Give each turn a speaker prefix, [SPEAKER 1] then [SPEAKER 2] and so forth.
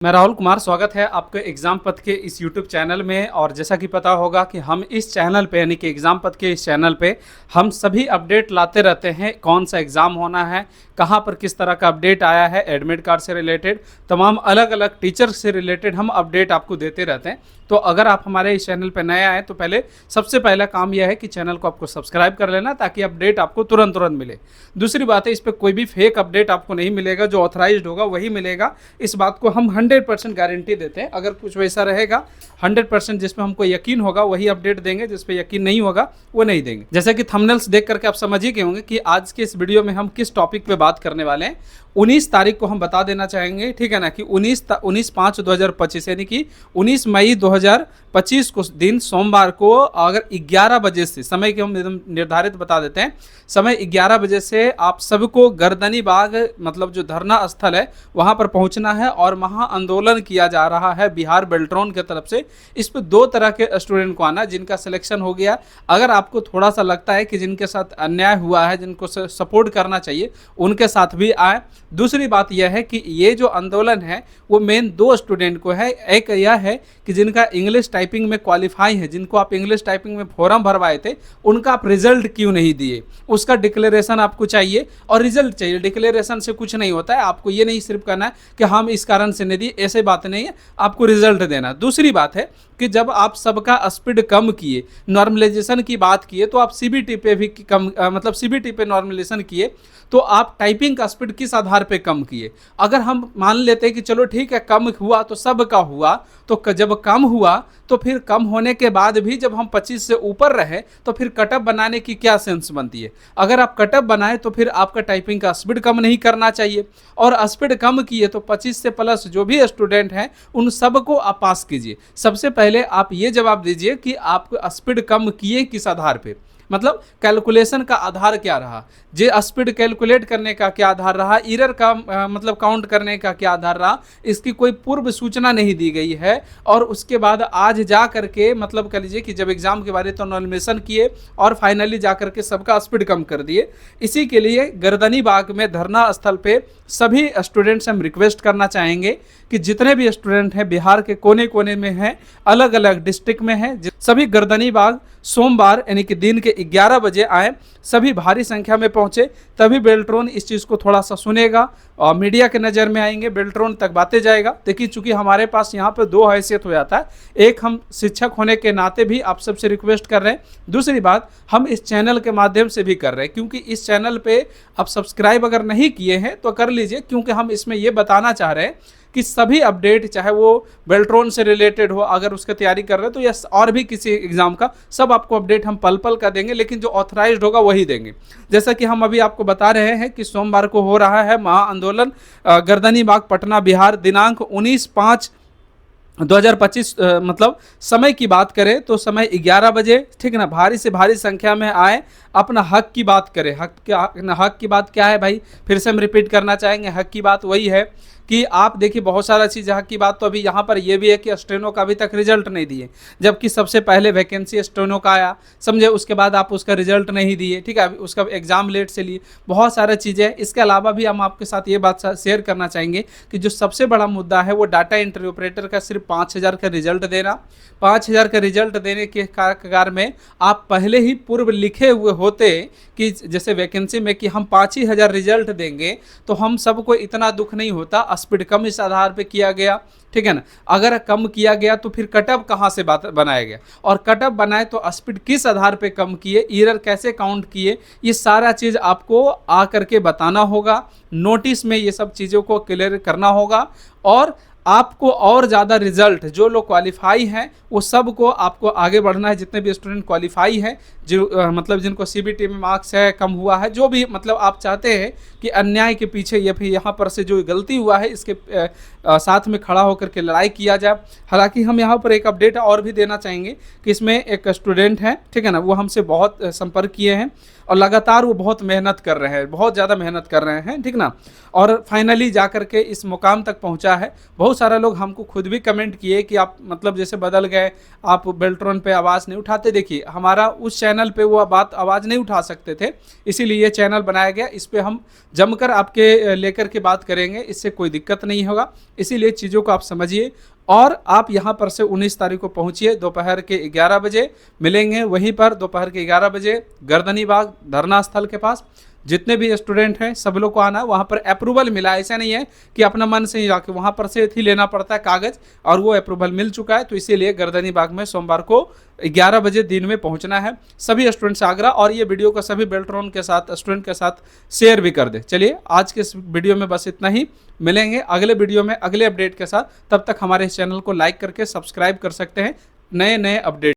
[SPEAKER 1] मैं राहुल कुमार, स्वागत है आपके एग्ज़ाम पथ के इस यूट्यूब चैनल में। और जैसा कि पता होगा कि हम इस चैनल पे यानी कि एग्ज़ाम पथ के इस चैनल पे हम सभी अपडेट लाते रहते हैं। कौन सा एग्ज़ाम होना है, कहाँ पर किस तरह का अपडेट आया है, एडमिट कार्ड से रिलेटेड तमाम अलग अलग टीचर से रिलेटेड हम अपडेट आपको देते रहते हैं। तो अगर आप हमारे इस चैनल पर नए आए तो सबसे पहला काम यह है कि चैनल को आपको सब्सक्राइब कर लेना, ताकि अपडेट आपको तुरंत मिले। दूसरी बात है, इस पर कोई भी फेक अपडेट आपको नहीं मिलेगा, जो ऑथराइज्ड होगा वही मिलेगा। इस बात को हम 100% गारंटी देते हैं। अगर कुछ वैसा रहेगा 100% जिस पे हमको यकीन होगा वही अपडेट देंगे, जिस पे यकीन नहीं होगा वो नहीं देंगे। जैसे कि थंबनेल्स देख करके आप समझ ही गए होंगे कि आज के इस वीडियो में हम किस टॉपिक पे बात करने वाले हैं। 19 तारीख को हम बता देना चाहेंगे, ठीक है ना, कि 19/5/2025 यानी कि 19 मई 2025 को दिन सोमवार को अगर 11 बजे से, समय के हम निर्धारित बता देते हैं, समय 11 बजे से आप सबको गर्दनी बाग मतलब जो धरना स्थल है वहाँ पर पहुँचना है और महा आंदोलन किया जा रहा है बिहार बेल्ट्रॉन की तरफ से। इस पर 2 तरह के स्टूडेंट को आना, जिनका सिलेक्शन हो गया। अगर आपको थोड़ा सा लगता है कि जिनके साथ अन्याय हुआ है, जिनको सपोर्ट करना चाहिए, उनके साथ भी आए। दूसरी बात यह है कि ये जो आंदोलन है वो मेन 2 स्टूडेंट को है। एक यह है कि जिनका इंग्लिश टाइपिंग में क्वालिफाई है, जिनको आप इंग्लिश टाइपिंग में फॉर्म भरवाए थे, उनका आप रिजल्ट क्यों नहीं दिए, उसका डिक्लेरेशन आपको चाहिए और रिजल्ट चाहिए। डिक्लेरेशन से कुछ नहीं होता है, आपको ये नहीं सिर्फ कहना है कि हम इस कारण से नहीं दिए, ऐसे बात नहीं है, आपको रिजल्ट देना। दूसरी बात है कि जब आप सबका स्पीड कम किए, नॉर्मलाइजेशन की बात किए, तो आप सीबीटी पे भी कम मतलब सीबीटी पे नॉर्मलाइजेशन किए, तो आप टाइपिंग का स्पीड किस आधार पे कम किए। अगर हम मान लेते हैं कि चलो ठीक है कम हुआ तो सबका हुआ, तो जब कम हुआ तो फिर कम होने के बाद भी जब हम 25 से ऊपर रहे तो फिर कटअप बनाने की क्या सेंस बनती है। अगर आप कटअप बनाए तो फिर आपका टाइपिंग का स्पीड कम नहीं करना चाहिए, और स्पीड कम किए तो 25 से प्लस जो भी स्टूडेंट हैं उन सबको आप पास कीजिए। सबसे पहले आप ये जवाब दीजिए कि आप स्पीड कम किए किस आधार पे, मतलब कैलकुलेशन का आधार क्या रहा, जे स्पीड कैलकुलेट करने का क्या आधार रहा, एरर का मतलब काउंट करने का क्या आधार रहा, इसकी कोई पूर्व सूचना नहीं दी गई है। और उसके बाद आज जा करके मतलब कह लीजिए कि जब एग्जाम के बारे तो नॉर्मलाइजेशन किए और फाइनली जा करके सबका स्पीड कम कर दिए। इसी के लिए गर्दनी बाग में धरना स्थल पे सभी स्टूडेंट्स हम रिक्वेस्ट करना चाहेंगे कि जितने भी स्टूडेंट हैं बिहार के कोने कोने में हैं, अलग अलग डिस्ट्रिक्ट में हैं, सभी गर्दनी बाग सोमवार यानी कि दिन के 11 बजे आए, सभी भारी संख्या में पहुंचे, तभी बेल्ट्रॉन इस चीज़ को थोड़ा सा सुनेगा और मीडिया के नज़र में आएंगे, बेल्ट्रॉन तक बातें जाएगा। देखिए चूंकि हमारे पास यहाँ पर 2 हैसियत हो जाता है, एक हम शिक्षक होने के नाते भी आप सबसे रिक्वेस्ट कर रहे हैं, दूसरी बात हम इस चैनल के माध्यम से भी कर रहे हैं, क्योंकि इस चैनल पे आप सब्सक्राइब अगर नहीं किए हैं तो कर लीजिए, क्योंकि हम इसमें ये बताना चाह रहे हैं कि सभी अपडेट, चाहे वो बेल्ट्रॉन से रिलेटेड हो, अगर उसका तैयारी कर रहे हो तो या और भी किसी एग्जाम का, सब आपको अपडेट हम पल पल का देंगे, लेकिन जो ऑथराइज्ड होगा वही देंगे। जैसा कि हम अभी आपको बता रहे हैं कि सोमवार को हो रहा है महा आंदोलन गर्दनी बाग पटना बिहार, दिनांक 19/5/2025। मतलब समय की बात करें तो समय 11 बजे, ठीक है ना, भारी से भारी संख्या में आए, अपना हक की बात करें। हक की बात क्या है भाई, फिर से हम रिपीट करना चाहेंगे। हक की बात वही है कि आप देखिए बहुत सारा चीज़ हक की बात, तो अभी यहाँ पर ये भी है कि स्टेनो का अभी तक रिजल्ट नहीं दिए, जबकि सबसे पहले वैकेंसी स्टेनो का आया, समझे, उसके बाद आप उसका रिजल्ट नहीं दिए, ठीक है, उसका एग्जाम लेट से लिए, बहुत सारा चीज़ें हैं। इसके अलावा भी हम आपके साथ ये बात शेयर करना चाहेंगे कि जो सबसे बड़ा मुद्दा है वो डाटा एंट्री ऑपरेटर का सिर्फ 5,000 का रिजल्ट देना। 5,000 का रिजल्ट देने के कार में आप पहले ही पूर्व लिखे हुए होते कि जैसे वैकेंसी में कि हम 5,000 रिजल्ट देंगे, तो हम सबको इतना दुख नहीं होता। स्पीड कम इस आधार पे किया गया, ठीक है ना। अगर कम किया गया तो फिर कटअप कहाँ से बनाया गया, और कटअप बनाए तो स्पीड किस आधार पे कम किए, एरर कैसे काउंट किए, ये सारा चीज़ आपको आ करके बताना होगा। नोटिस में ये सब चीज़ों को क्लियर करना होगा, और आपको और ज़्यादा रिजल्ट, जो लोग क्वालिफाई हैं वो सब को आपको आगे बढ़ना है। जितने भी स्टूडेंट क्वालिफाई हैं, जो मतलब जिनको सीबीटी में मार्क्स है, कम हुआ है, जो भी मतलब आप चाहते हैं कि अन्याय के पीछे या फिर यहाँ पर से जो गलती हुआ है इसके साथ में खड़ा होकर के लड़ाई किया जाए। हालांकि हम यहाँ पर एक अपडेट और भी देना चाहेंगे कि इसमें एक स्टूडेंट हैं, ठीक है ना, वो हमसे बहुत संपर्क किए हैं और लगातार वो बहुत मेहनत कर रहे हैं, बहुत ज़्यादा मेहनत कर रहे हैं, ठीक ना, और फाइनली जा कर के इस मुकाम तक पहुँचा है। बहुत सारे लोग हमको खुद भी कमेंट किए कि आप मतलब जैसे बदल गए, आप बेल्ट्रॉन पे आवाज़ नहीं उठाते। देखिए हमारा उस चैनल चैनल पे वो बात आवाज़ नहीं उठा सकते थे, इसीलिए ये चैनल बनाया गया। इस पे हम जमकर आपके लेकर के बात करेंगे, इससे कोई दिक्कत नहीं होगा। इसीलिए चीज़ों को आप समझिए और आप यहाँ पर से 19 तारीख को पहुँचिए। दोपहर के 11 बजे मिलेंगे वहीं पर, दोपहर के 11 बजे गर्दनी बाग धरना स्थल के पास। जितने भी स्टूडेंट हैं सब लोग को आना है। वहाँ पर अप्रूवल मिला, ऐसा नहीं है कि अपना मन से ही जाके, वहाँ पर से ही लेना पड़ता है कागज़, और वो अप्रूवल मिल चुका है। तो इसीलिए गर्दनी बाग में सोमवार को 11 बजे दिन में पहुँचना है। सभी स्टूडेंट से आग्रह, और ये वीडियो को सभी बेल्ट्रॉन के साथ स्टूडेंट के साथ शेयर भी कर दे। चलिए आज के इस वीडियो में बस इतना ही, मिलेंगे अगले वीडियो में अगले अपडेट के साथ। तब तक हमारे इस चैनल को लाइक करके सब्सक्राइब कर सकते हैं नए नए अपडेट।